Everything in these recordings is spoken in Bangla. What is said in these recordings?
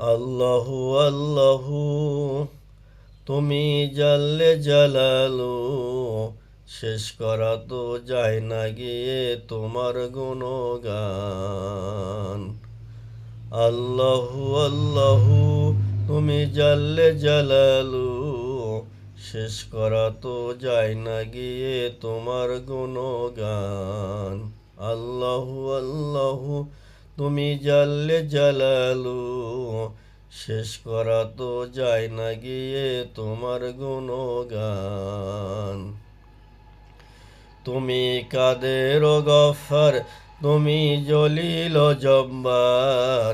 আল্লাহু আল্লাহু তুমি জাল্লে জালালু, শেষ করা তো যায় না গিয়ে তোমার গুণগান। আল্লাহু আল্লাহু তুমি জাল্লে জালালু, শেষ করা তো যায় না গিয়ে তোমার গুণগান। আল্লাহু আল্লাহু তুমি জাল্লে জালালু, শেষ করা তো যায় না গিয়ে তোমার গুণগান। তুমি কাদের গফফার, তুমি জলিল জব্বার,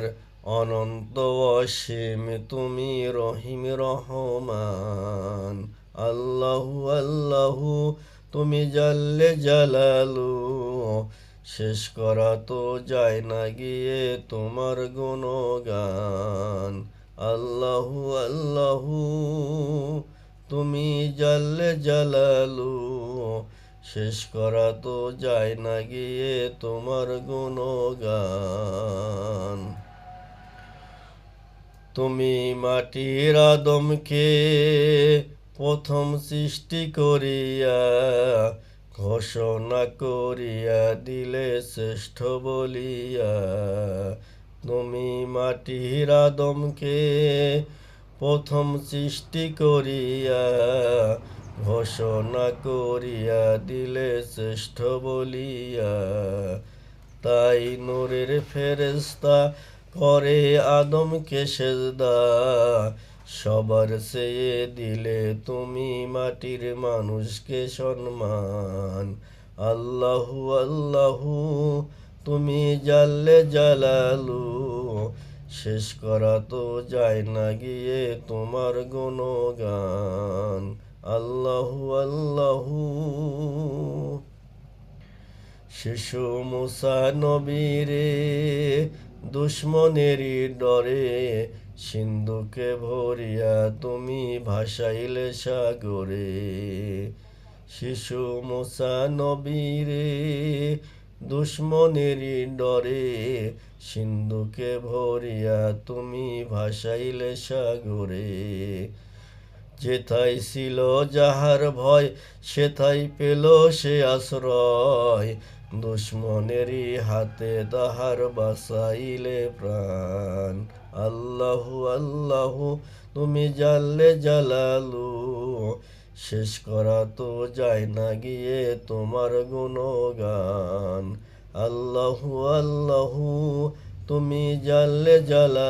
অনন্ত অসীম তুমি রহিম রহমান। আল্লাহু আল্লাহু তুমি জাল্লে জালালু, শেষ করা তো যায় না গিয়ে তোমার গুণগান। আল্লাহু আল্লাহু তুমি জাল্লে জালালু, শেষ করা তো যায় না গিয়ে তোমার গুণগান। তুমি মাটির আদমকে প্রথম সৃষ্টি করিয়া, ঘোষণা করিয়া দিলে শ্রেষ্ঠ বলিয়া। তুমি মাটির আদমকে প্রথম সৃষ্টি করিয়া, ঘোষণা করিয়া দিলে শ্রেষ্ঠ বলিয়া। তাই নূরের ফেরেশতা করে আদমকে সেজদা, সবার চেয়ে দিলে তুমি মাটির মানুষকে সম্মান। আল্লাহু আল্লাহু তুমি জাল্লে জালালু, শেষ করা তো যায় না গিয়ে তোমার গুণগান। আল্লাহু আল্লাহু শিশু মুসা নবীরে দুশ্মনেরই ডরে, সিন্ধুকে ভরিয়া তুমি ভাসাইলে সাগরে। শিশু মুসা নবীরে দুশ্মনেরই ডরে, সিন্ধুকে ভরিয়া তুমি ভাসাইলে সাগরে। যেথায় ছিল যাহার ভয়, সেথায় পেল সে আশ্রয়, দুশ্মনেরই হাতে তাহার বাঁচাইলে প্রাণ। আল্লাহু আল্লাহু তুমি জাল্লে জালালু, শেষ করা তো যায় না গিয়ে তোমার গুণগান। আল্লাহু আল্লাহু তুমি জাল্লে জালালু।